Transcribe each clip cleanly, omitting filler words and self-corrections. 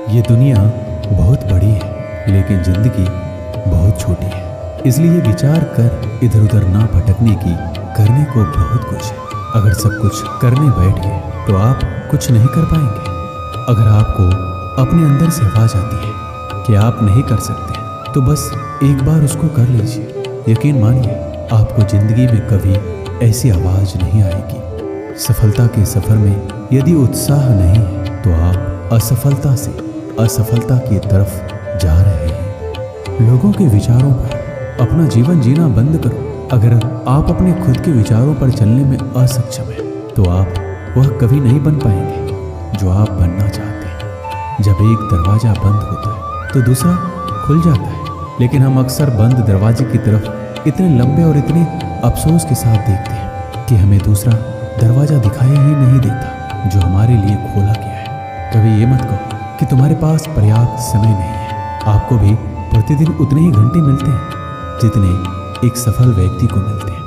ये दुनिया बहुत बड़ी है लेकिन जिंदगी बहुत छोटी है, इसलिए विचार कर इधर उधर ना भटकने की। करने को बहुत कुछ है, अगर सब कुछ करने बैठ गए तो आप कुछ नहीं कर पाएंगे। अगर आपको अपने अंदर से आवाज आती है कि आप नहीं कर सकते तो बस एक बार उसको कर लीजिए। यकीन मानिए आपको जिंदगी में कभी ऐसी आवाज नहीं आएगी। सफलता के सफर में यदि उत्साह नहीं है तो आप असफलता से असफलता की तरफ जा रहे हैं। लोगों के विचारों पर अपना जीवन जीना बंद करो। अगर आप अपने खुद के विचारों पर चलने में असक्षम हैं तो आप वह कभी नहीं बन पाएंगे जो आप बनना चाहते हैं। जब एक दरवाजा बंद होता है तो दूसरा खुल जाता है, लेकिन हम अक्सर बंद दरवाजे की तरफ इतने लंबे और इतने अफसोस के साथ देखते हैं कि हमें दूसरा दरवाजा दिखाई ही नहीं देता जो हमारे लिए खोला गया है। कभी ये मत कहो कि तुम्हारे पास पर्याप्त समय नहीं है। आपको भी प्रतिदिन उतने ही घंटे मिलते हैं जितने एक सफल व्यक्ति को मिलते हैं।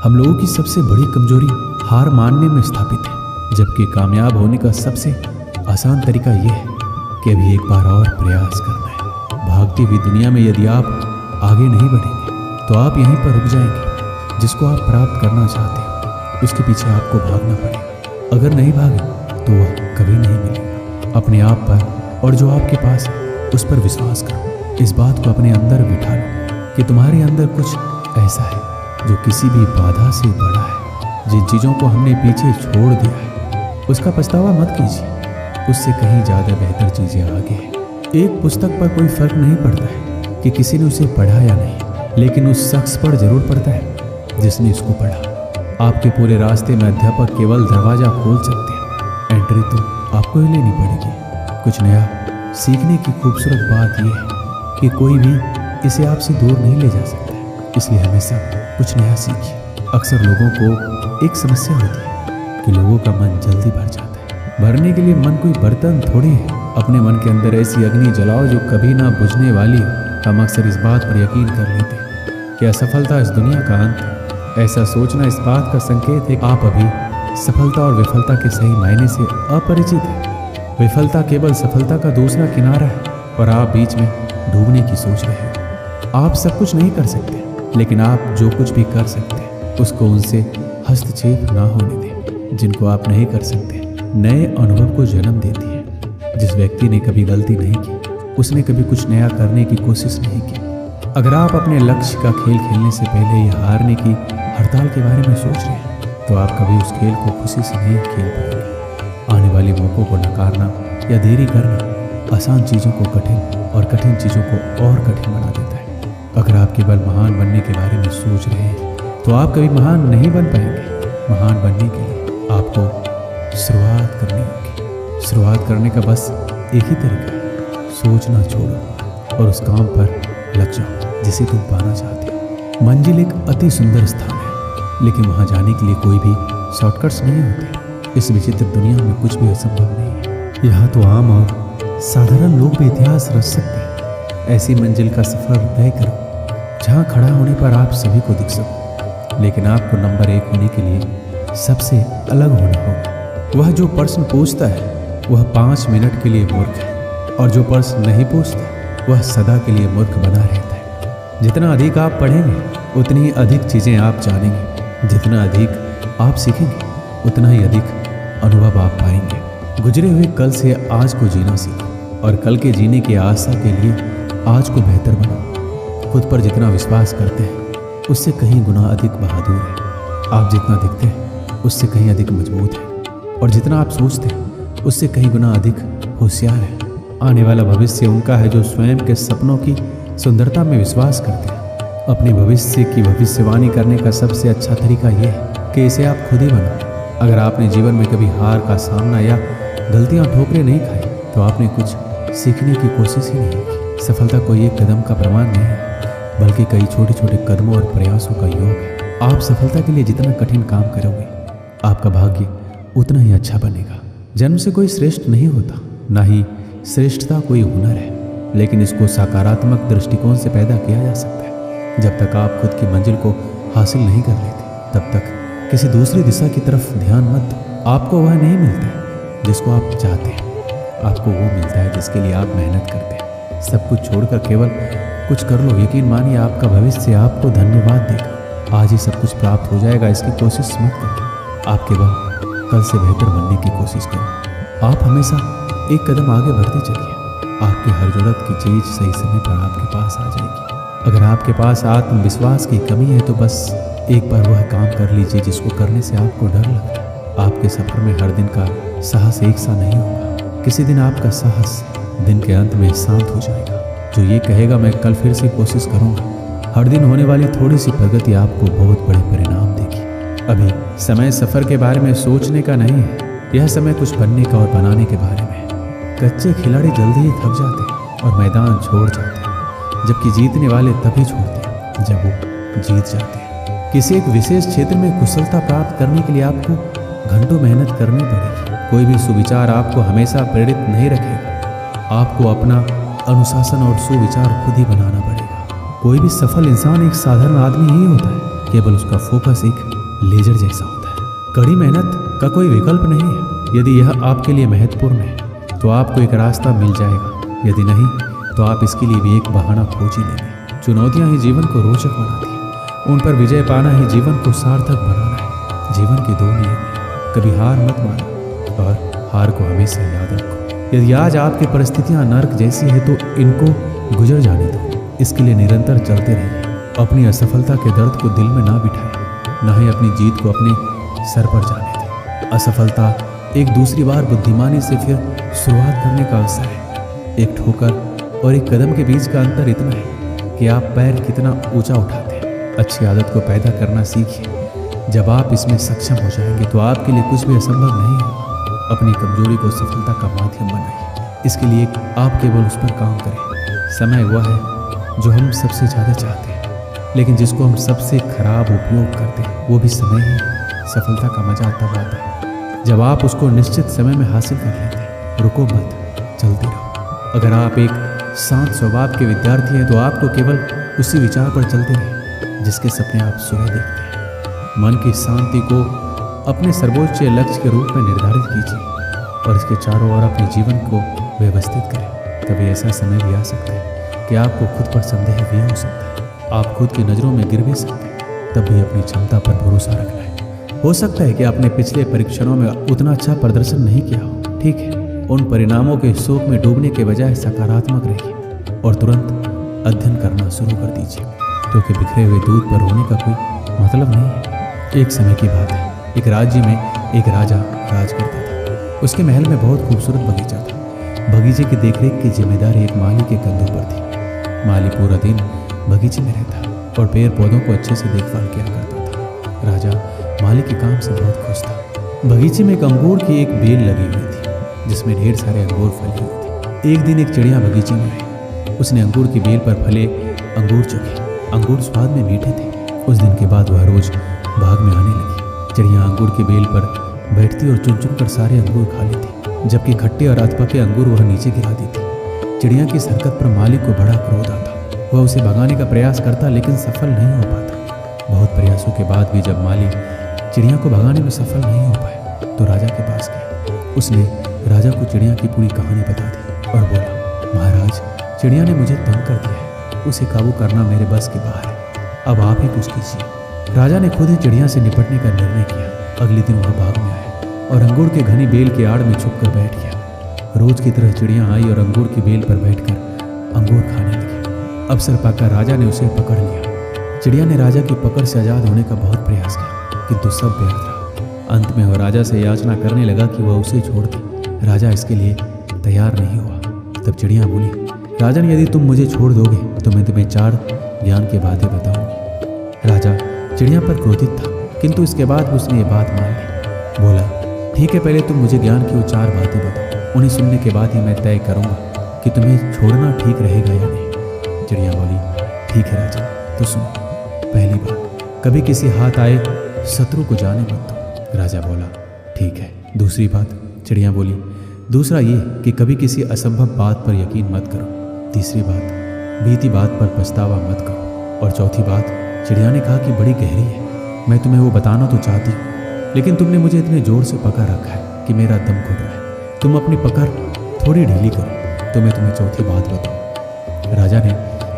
हम लोगों की सबसे बड़ी कमजोरी हार मानने में स्थापित है, जबकि कामयाब होने का सबसे आसान तरीका यह है कि अभी एक बार और प्रयास करना है। भागती हुई दुनिया में यदि आप आगे नहीं बढ़ेंगे तो आप यहीं पर रुक जाएंगे। जिसको आप प्राप्त करना चाहते हो उसके पीछे आपको भागना पड़ेगा। अगर नहीं भागे तो वह कभी नहीं मिलेगा। अपने आप पर और जो आपके पास है उस पर विश्वास करो। इस बात को अपने अंदर बिठा लो कि तुम्हारे अंदर कुछ ऐसा है जो किसी भी बाधा से बड़ा है। जिन चीज़ों को हमने पीछे छोड़ दिया है उसका पछतावा मत कीजिए, उससे कहीं ज़्यादा बेहतर चीज़ें आगे हैं। एक पुस्तक पर कोई फर्क नहीं पड़ता है कि किसी ने उसे पढ़ा या नहीं, लेकिन उस शख्स पर जरूर पड़ता है जिसने इसको पढ़ा। आपके पूरे रास्ते में अध्यापक केवल दरवाज़ा खोल सकते हैं, एंट्री तो आपको ही लेनी पड़ेगी। कुछ नया सीखने की खूबसूरत बात यह है कि कोई भी इसे आपसे दूर नहीं ले जा सकता, इसलिए हमेशा कुछ नया सीखिए। अक्सर लोगों को एक समस्या होती है कि लोगों का मन जल्दी भर जाता है। भरने के लिए मन कोई बर्तन थोड़ी है। अपने मन के अंदर ऐसी अग्नि जलाओ जो कभी ना बुझने वाली हो। हम अक्सर इस बात पर यकीन कर लेते हैं कि असफलता इस दुनिया का अंत है। ऐसा सोचना इस बात का संकेत है कि आप अभी सफलता और विफलता के सही मायने से अपरिचित हैं। विफलता केवल सफलता का दूसरा किनारा है और आप बीच में डूबने की सोच रहे हो। आप सब कुछ नहीं कर सकते, लेकिन आप जो कुछ भी कर सकते हैं उसको उनसे हस्तक्षेप ना होने दें जिनको आप नहीं कर सकते। नए अनुभव को जन्म देती है। जिस व्यक्ति ने कभी गलती नहीं की उसने कभी कुछ नया करने की कोशिश नहीं की। अगर आप अपने लक्ष्य का खेल खेलने से पहले ही हारने की हड़ताल के बारे में सोच रहे हैं तो आप कभी उस खेल को खुशी से नहीं खेल पाएंगे। आने वाले मौक़ों को नकारना या देरी करना आसान चीज़ों को कठिन और कठिन चीज़ों को और कठिन बना देता है। अगर आप केवल महान बनने के बारे में सोच रहे हैं तो आप कभी महान नहीं बन पाएंगे। महान बनने के लिए आपको शुरुआत करनी होगी। शुरुआत करने का बस एक ही तरीका है, सोचना छोड़ो और उस काम पर लग जाओ जिसे तुम पाना चाहते हो। मंजिल एक अति सुंदर स्थान है, लेकिन वहाँ जाने के लिए कोई भी शॉर्टकट्स नहीं होते। इस विचित्र दुनिया में कुछ भी असंभव नहीं है। यहाँ तो आम और साधारण लोग भी इतिहास रच सकते हैं। ऐसी मंजिल का सफर तय करो जहाँ खड़ा होने पर आप सभी को दिख सको, लेकिन आपको नंबर 1 होने के लिए सबसे अलग होना होगा। वह जो प्रश्न पूछता है वह 5 मिनट के लिए मूर्ख है, और जो प्रश्न नहीं पूछता वह सदा के लिए मूर्ख बना रहता है। जितना अधिक आप पढ़ेंगे उतनी ही अधिक चीज़ें आप जानेंगे। जितना अधिक आप सीखेंगे उतना ही अधिक अनुभव आप पाएंगे। गुजरे हुए कल से आज को जीना सीखो और कल के जीने की आशा के लिए आज को बेहतर बनाओ। खुद पर जितना विश्वास करते हैं उससे कहीं गुना अधिक बहादुर है। आप जितना दिखते हैं उससे कहीं अधिक मजबूत है, और जितना आप सोचते हैं उससे कहीं गुना अधिक होशियार है। आने वाला भविष्य उनका है जो स्वयं के सपनों की सुंदरता में विश्वास करते हैं। अपने भविष्य की भविष्यवाणी करने का सबसे अच्छा तरीका यह है कि इसे आप खुद ही बनाओ। अगर आपने जीवन में कभी हार का सामना या गलतियां ठोकरें नहीं खाई तो आपने कुछ सीखने की कोशिश ही नहीं की। सफलता कोई एक कदम का प्रमाण नहीं है, बल्कि कई छोटे छोटे कदमों और प्रयासों का योग है। आप सफलता के लिए जितना कठिन काम करोगे आपका भाग्य उतना ही अच्छा बनेगा। जन्म से कोई श्रेष्ठ नहीं होता, ना ही श्रेष्ठता कोई हुनर है, लेकिन इसको सकारात्मक दृष्टिकोण से पैदा किया जा सकता है। जब तक आप खुद की मंजिल को हासिल नहीं कर लेते तब तक किसी दूसरी दिशा की तरफ ध्यान मत दो। आपको वह नहीं मिलता है जिसको आप चाहते हैं, आपको वो मिलता है जिसके लिए आप मेहनत करते हैं। सब कुछ छोड़कर केवल कुछ कर लो, यकीन मानिए आपका भविष्य आपको धन्यवाद देगा। आज ही सब कुछ प्राप्त हो जाएगा, इसकी कोशिश मत करो। आप केवल कल से बेहतर बनने की कोशिश करो। आप हमेशा एक कदम आगे बढ़ते चलिए। आपकी हर जरूरत की चीज़ सही समय पर आपके पास आ जाएगी। अगर आपके पास आत्मविश्वास की कमी है तो बस एक बार वह काम कर लीजिए जिसको करने से आपको डर लगता है। आपके सफ़र में हर दिन का साहस एक सा नहीं होगा। किसी दिन आपका साहस दिन के अंत में शांत हो जाएगा, जो ये कहेगा मैं कल फिर से कोशिश करूँगा। हर दिन होने वाली थोड़ी सी प्रगति आपको बहुत बड़े परिणाम देगी। अभी समय सफ़र के बारे में सोचने का नहीं है, यह समय कुछ बनने का और बनाने के बारे में है। कच्चे खिलाड़ी जल्दी ही थक जाते हैं और मैदान छोड़ जाते हैं, जबकि जीतने वाले तभी छोड़ते हैं जब वो जीत जाते हैं। किसी एक विशेष क्षेत्र में कुशलता प्राप्त करने के लिए आपको घंटों मेहनत करनी पड़ेगी। कोई भी सुविचार आपको हमेशा प्रेरित नहीं रखेगा। आपको अपना अनुशासन और सुविचार खुद ही बनाना पड़ेगा। कोई भी सफल इंसान एक साधारण आदमी ही होता है, केवल उसका फोकस एक लेजर जैसा होता है। कड़ी मेहनत का कोई विकल्प नहीं है। यदि यह आपके लिए महत्वपूर्ण है तो आपको एक रास्ता मिल जाएगा, यदि नहीं तो आप इसके लिए भी एक बहाना खोज ही लेंगे। चुनौतियाँ ही जीवन को रोचक बनाती हैं, उन पर विजय पाना ही जीवन को सार्थक बनाना है। जीवन के दो नियम हैं, कभी हार मत मानो और हार को हमेशा याद रखो। यदि आज आपकी परिस्थितियां नर्क जैसी है तो इनको गुजर जाने दो। इसके लिए निरंतर चलते रहिए। अपनी असफलता के दर्द को दिल में ना बिठाएं, ना ही अपनी जीत को अपने सर पर जाने दें। असफलता एक दूसरी बार बुद्धिमानी से फिर शुरुआत करने का अवसर है। एक ठोकर और एक कदम के बीच का अंतर इतना है कि आप पैर कितना ऊंचा उठाते हैं। अच्छी आदत को पैदा करना सीखिए। जब आप इसमें सक्षम हो जाएंगे तो आपके लिए कुछ भी असंभव नहीं होगा। अपनी कमजोरी को सफलता का माध्यम बनाइए। इसके लिए आप केवल उस पर काम करें। समय वह है जो हम सबसे ज़्यादा चाहते हैं, लेकिन जिसको हम सबसे खराब उपयोग करते हैं वो भी समय ही। सफलता का मजा तब आता है जब आप उसको निश्चित समय में हासिल कर लेते हैं। रुको मत, चलते रहो। अगर आप एक शांत स्वभाव के विद्यार्थी हैं तो आपको केवल उसी विचार पर चलते रहें जिसके सपने आप सुबह देखते हैं। मन की शांति को अपने सर्वोच्च लक्ष्य के रूप में निर्धारित कीजिए और इसके चारों ओर अपने जीवन को व्यवस्थित करें। कभी ऐसा समय भी आ सकता है कि आपको खुद पर संदेह भी हो सकता है। आप खुद की नज़रों में गिर भी सकते हैं, तब भी अपनी क्षमता पर भरोसा रखना है। हो सकता है कि आपने पिछले परीक्षणों में उतना अच्छा प्रदर्शन नहीं किया हो, ठीक है। उन परिणामों के शोक में डूबने के बजाय सकारात्मक रहिए और तुरंत अध्ययन करना शुरू कर दीजिए, क्योंकि बिखरे हुए दूध पर रोने का कोई मतलब नहीं है। एक समय की बात है, एक राज्य में एक राजा राज करता था। उसके महल में बहुत खूबसूरत बगीचा था। बगीचे की देखरेख की जिम्मेदारी एक माली के कंधों पर थी। माली पूरा दिन बगीचे में रहता और पेड़ पौधों को अच्छे से देखभाल किया करता था। राजा माली के काम से बहुत खुश था। बगीचे में एक अंगूर की एक बेल लगी हुई थी जिसमें ढेर सारे अंगूर फले हुए थे। एक दिन एक चिड़िया बगीचे में आई। उसने अंगूर की बेल पर फले अंगूर चखे। अंगूर स्वाद में मीठे थे। उस दिन के बाद वह रोज बाग में आने लगी। चिड़िया अंगूर की बेल पर बैठती और चुन चुन कर सारे अंगूर खा लेती, जबकि खट्टे और अधपके अंगूर वह नीचे गिरा देती। चिड़िया की हरकत पर मालिक को बड़ा क्रोध आता। वह उसे भगाने का प्रयास करता लेकिन सफल नहीं हो पाता। बहुत प्रयासों के बाद भी जब माली चिड़िया को भगाने में सफल नहीं हो पाया तो राजा के पास गया। उसने राजा को चिड़िया की पूरी कहानी बता दी और बोला, महाराज, चिड़िया ने मुझे तंग कर दिया है। उसे काबू करना मेरे बस के बाहर है। अब आप ही कुछ कीजिए। राजा ने खुद ही चिड़िया से निपटने का निर्णय किया। अगले दिन वह बाग में आया और अंगूर के घनी बेल के आड़ में छुपकर बैठ गया। रोज की तरह चिड़िया आई और अंगूर की बेल पर बैठकर अंगूर खाने लगी। अवसर पाकर राजा ने उसे पकड़ लिया। चिड़िया ने राजा की पकड़ से आज़ाद होने का बहुत प्रयास किया, किंतु सब व्यर्थ रहा। अंत में वह राजा से याचना करने लगा कि वह उसे छोड़ दे। राजा इसके लिए तैयार नहीं हुआ। तब चिड़िया बोली, राजन, यदि तुम मुझे छोड़ दोगे तो मैं तुम्हें 4 ज्ञान की बातें बताऊंगी। राजा चिड़िया पर क्रोधित था, किंतु इसके बाद उसने ये बात मान ली। बोला, ठीक है, पहले तुम मुझे ज्ञान की वो 4 बातें बताओ। उन्हें सुनने के बाद ही मैं तय करूंगा कि तुम्हें छोड़ना ठीक रहेगा या नहीं। चिड़िया बोली, ठीक है राजा, तो सुनो। पहली बात, कभी किसी हाथ आए शत्रु को जाने मत दो। राजा बोला, ठीक है। दूसरी बात, चिड़िया बोली, दूसरा ये कि कभी किसी असंभव बात पर यकीन मत करो। तीसरी बात, बीती बात पर पछतावा मत करो। और चौथी बात, चिड़िया ने कहा कि बड़ी गहरी है, मैं तुम्हें वो बताना तो चाहती हूँ, लेकिन तुमने मुझे इतने जोर से पकड़ रखा है कि मेरा दम घुट रहा है। तुम अपनी पकड़ थोड़ी ढीली करो तो मैं तुम्हें चौथी बात बताऊं। राजा ने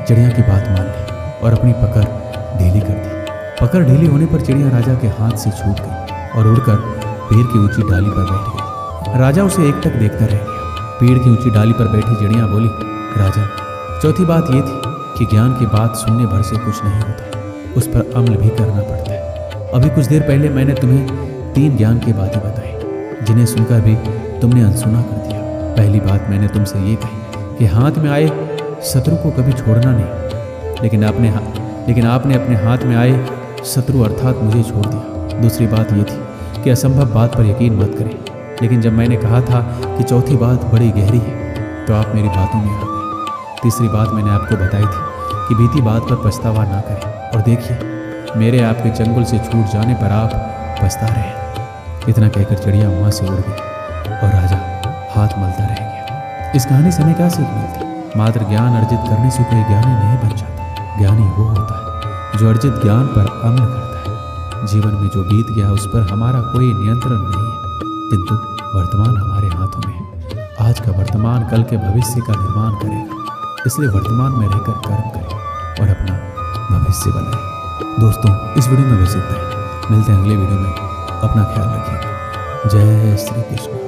चिड़िया की बात मान ली और अपनी पकड़ ढीली कर दी। पकड़ ढीली होने पर चिड़िया राजा के हाथ से छूट गई और उड़कर पेड़ की ऊंची डाली पर बैठ गई। राजा उसे एकटक देखता रह गया। पेड़ की ऊंची डाली पर बैठी चिड़िया बोली, राजा, चौथी बात यह थी कि ज्ञान की बात सुनने भर से कुछ नहीं होता, उस पर अमल भी करना पड़ता है। अभी कुछ देर पहले मैंने तुम्हें 3 ज्ञान की बातें बताई, जिन्हें सुनकर भी तुमने अनसुना कर दिया। पहली बात मैंने तुमसे ये कही कि हाथ में आए शत्रु को कभी छोड़ना नहीं, लेकिन आपने अपने हाथ में आए शत्रु अर्थात मुझे छोड़ दिया। दूसरी बात ये थी कि असंभव बात पर यकीन मत करें, लेकिन जब मैंने कहा था कि चौथी बात बड़ी गहरी है तो आप मेरी बातों में आ गए। तीसरी बात मैंने आपको बताई थी कि बीती बात पर पछतावा ना करें, और देखिए मेरे आपके चंगुल से छूट जाने पर आप पछता रहे हैं। इतना कहकर चिड़िया वहाँ से उड़ गई और राजा हाथ मलता रह गया। इस कहानी से हमें क्या सीख मिलती? मात्र ज्ञान अर्जित करने से कोई ज्ञानी नहीं बन जाता। ज्ञानी वो होता है जो अर्जित ज्ञान पर अमल करता है। जीवन में जो बीत गया उस पर हमारा कोई नियंत्रण नहीं है, किंतु वर्तमान हमारे हाथों में है। आज का वर्तमान कल के भविष्य का निर्माण करेगा, इसलिए वर्तमान में रहकर कर्म करें और अपना भविष्य बनाएं। दोस्तों, इस वीडियो में बस इतना ही। मिलते हैं अगले वीडियो में। अपना ख्याल रखिएगा। जय श्री कृष्ण।